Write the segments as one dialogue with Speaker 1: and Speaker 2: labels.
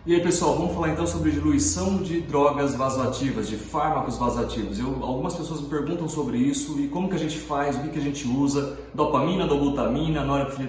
Speaker 1: E aí pessoal, vamos falar então sobre diluição de drogas vasoativas, de fármacos vasoativos. Algumas pessoas me perguntam sobre isso e como que a gente faz, o que a gente usa, dopamina, dobutamina,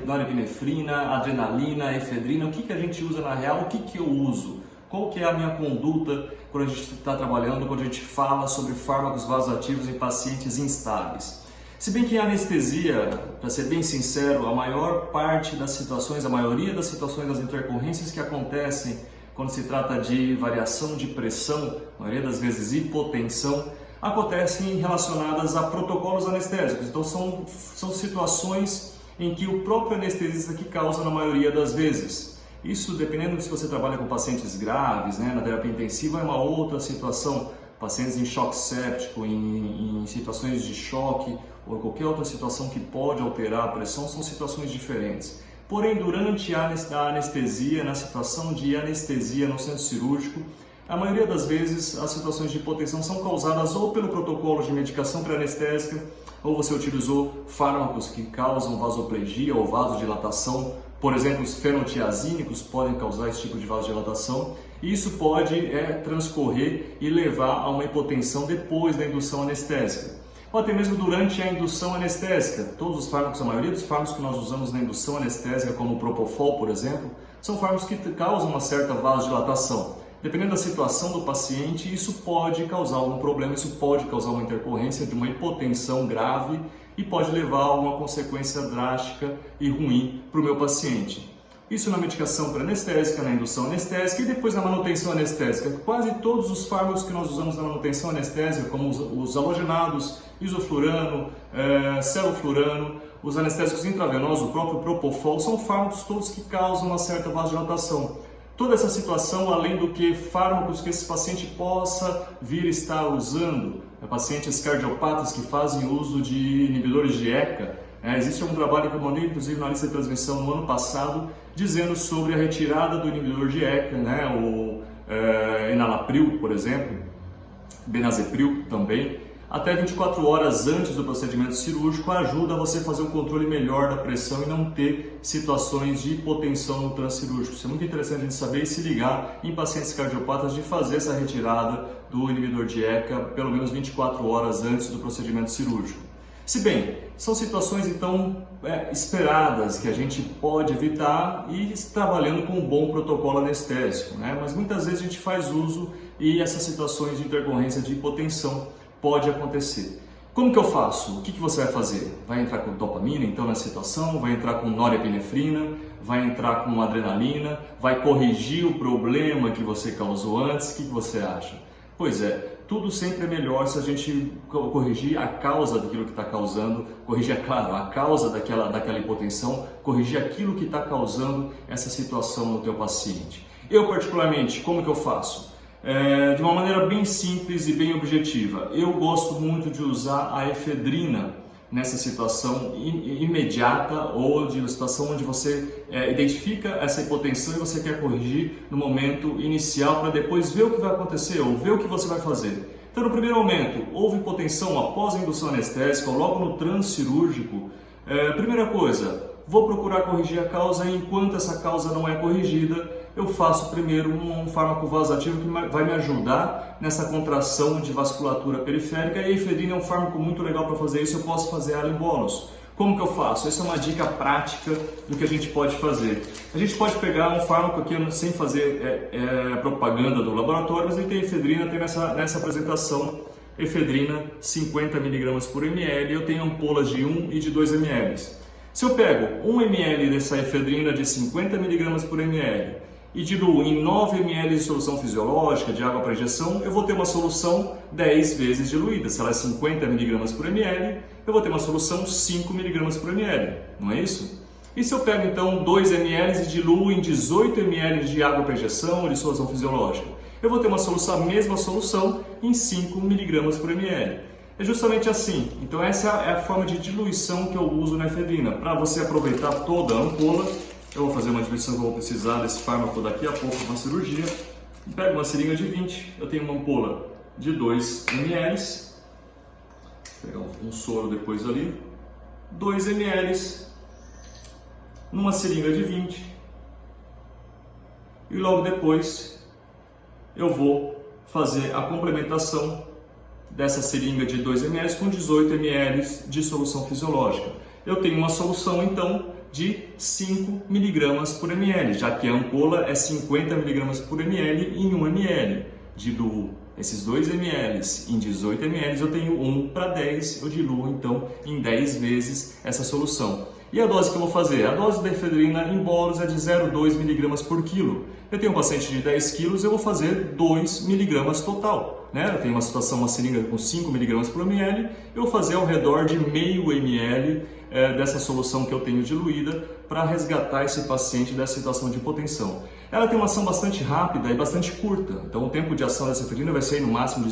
Speaker 1: norepinefrina, adrenalina, efedrina, o que a gente usa na real, o que eu uso, qual que é a minha conduta quando a gente está trabalhando, quando a gente fala sobre fármacos vasoativos em pacientes instáveis. Se bem que a anestesia, para ser bem sincero, a maioria das situações das intercorrências que acontecem quando se trata de variação de pressão, a maioria das vezes hipotensão, acontecem relacionadas a protocolos anestésicos. Então são situações em que o próprio anestesista que causa na maioria das vezes. Isso, dependendo de se você trabalha com pacientes graves, na terapia intensiva, é uma outra situação. Pacientes em choque séptico, em situações de choque ou qualquer outra situação que pode alterar a pressão, são situações diferentes. Porém, durante a anestesia, na situação de anestesia no centro cirúrgico, a maioria das vezes as situações de hipotensão são causadas ou pelo protocolo de medicação pré-anestésica, ou você utilizou fármacos que causam vasoplegia ou vasodilatação. Por exemplo, os fenotiazínicos podem causar esse tipo de vasodilatação, e isso pode transcorrer e levar a uma hipotensão depois da indução anestésica. Ou até mesmo durante a indução anestésica. Todos os fármacos, a maioria dos fármacos que nós usamos na indução anestésica, como o Propofol, por exemplo, são fármacos que causam uma certa vasodilatação. Dependendo da situação do paciente, isso pode causar algum problema, isso pode causar uma intercorrência de uma hipotensão grave e pode levar a uma consequência drástica e ruim para o meu paciente. Isso na medicação pré-anestésica, na indução anestésica e depois na manutenção anestésica. Quase todos os fármacos que nós usamos na manutenção anestésica, como os halogenados, isoflurano, celoflurano, os anestésicos intravenosos, o próprio Propofol, são fármacos todos que causam uma certa vasodilatação. Toda essa situação, além do que fármacos que esse paciente possa vir estar usando, pacientes cardiopatas que fazem uso de inibidores de ECA. Existe um trabalho que eu mandei, inclusive, na lista de transmissão no ano passado, dizendo sobre a retirada do inibidor de ECA, o enalapril, por exemplo, benazepril também, até 24 horas antes do procedimento cirúrgico, ajuda você a fazer um controle melhor da pressão e não ter situações de hipotensão no transcirúrgico. Isso é muito interessante a gente saber e se ligar em pacientes cardiopatas de fazer essa retirada do inibidor de ECA pelo menos 24 horas antes do procedimento cirúrgico. Se bem, são situações então esperadas que a gente pode evitar e trabalhando com um bom protocolo anestésico, mas muitas vezes a gente faz uso e essas situações de intercorrência de hipotensão pode acontecer. Como que eu faço? O que você vai fazer? Vai entrar com dopamina então na situação? Vai entrar com norepinefrina? Vai entrar com adrenalina? Vai corrigir o problema que você causou antes? O que você acha? Pois é, tudo sempre é melhor se a gente corrigir a causa daquilo que está causando, corrigir, claro, a causa daquela hipotensão, corrigir aquilo que está causando essa situação no teu paciente. Eu particularmente, como que eu faço? De uma maneira bem simples e bem objetiva. Eu gosto muito de usar a efedrina nessa situação imediata ou de uma situação onde você identifica essa hipotensão e você quer corrigir no momento inicial para depois ver o que vai acontecer ou ver o que você vai fazer. Então, no primeiro momento, houve hipotensão após a indução anestésica ou logo no transcirúrgico, primeira coisa, vou procurar corrigir a causa e enquanto essa causa não é corrigida, eu faço primeiro um fármaco vasoativo que vai me ajudar nessa contração de vasculatura periférica e a efedrina é um fármaco muito legal para fazer isso, eu posso fazer ela em bônus. Como que eu faço? Essa é uma dica prática do que a gente pode fazer. A gente pode pegar um fármaco aqui sem fazer propaganda do laboratório, mas ele tem efedrina, tem nessa apresentação efedrina 50 mg por ml, eu tenho ampolas de 1 e de 2 ml. Se eu pego 1 ml dessa efedrina de 50 mg por ml e diluo em 9 ml de solução fisiológica de água para injeção, eu vou ter uma solução 10 vezes diluída. Se ela é 50 mg por ml, eu vou ter uma solução 5 mg por ml, não é isso? E se eu pego então 2 ml e diluo em 18 ml de água para injeção de solução fisiológica, eu vou ter a mesma solução em 5 mg por ml. É justamente assim. Então essa é a forma de diluição que eu uso na efedrina. Para você aproveitar toda a ampola, eu vou fazer uma diluição que eu vou precisar desse fármaco daqui a pouco na cirurgia. Pego uma seringa de 20, eu tenho uma ampola de 2 ml. Vou pegar um soro depois ali. 2 ml numa seringa de 20. e logo depois eu vou fazer a complementação dessa seringa de 2 ml com 18 ml de solução fisiológica. Eu tenho uma solução então de 5 mg por ml, já que a ampola é 50 mg por ml em 1 ml. Diluo esses 2 ml em 18 ml, eu tenho 1:10, eu diluo então em 10 vezes essa solução. E a dose que eu vou fazer? A dose da efedrina em bolos é de 0,2 mg por quilo. Eu tenho um paciente de 10 quilos, eu vou fazer 2 mg total. Eu tenho uma seringa com 5 mg por ml, eu vou fazer ao redor de meio ml dessa solução que eu tenho diluída para resgatar esse paciente dessa situação de hipotensão. Ela tem uma ação bastante rápida e bastante curta, então o tempo de ação dessa efedrina vai ser no máximo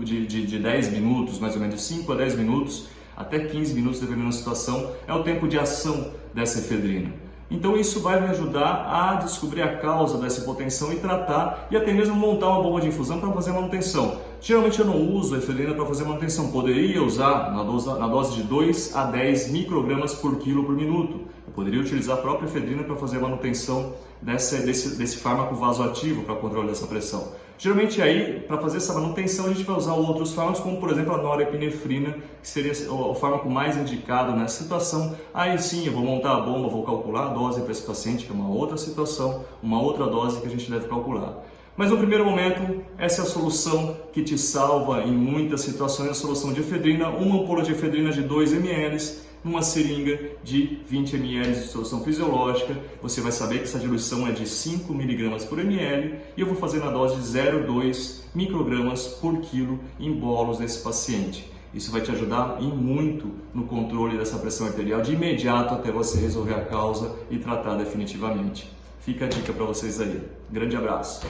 Speaker 1: de 10 minutos, mais ou menos de 5 a 10 minutos, até 15 minutos, dependendo da situação, é o tempo de ação dessa efedrina. Então isso vai me ajudar a descobrir a causa dessa hipotensão e tratar, e até mesmo montar uma bomba de infusão para fazer manutenção. Geralmente eu não uso a efedrina para fazer manutenção, poderia usar na dose de 2 a 10 microgramas por quilo por minuto. Eu poderia utilizar a própria efedrina para fazer a manutenção desse fármaco vasoativo para controle dessa pressão. Geralmente aí, para fazer essa manutenção, a gente vai usar outros fármacos, como por exemplo a norepinefrina, que seria o fármaco mais indicado nessa situação. Aí sim, eu vou montar a bomba, vou calcular a dose para esse paciente, que é uma outra situação, uma outra dose que a gente deve calcular. Mas no primeiro momento, essa é a solução que te salva em muitas situações, a solução de efedrina, uma ampola de efedrina de 2 ml, numa seringa de 20 ml de solução fisiológica. Você vai saber que essa diluição é de 5 mg por ml e eu vou fazer na dose de 0,2 microgramas por quilo em bolos desse paciente. Isso vai te ajudar em muito no controle dessa pressão arterial de imediato até você resolver a causa e tratar definitivamente. Fica a dica para vocês aí. Grande abraço!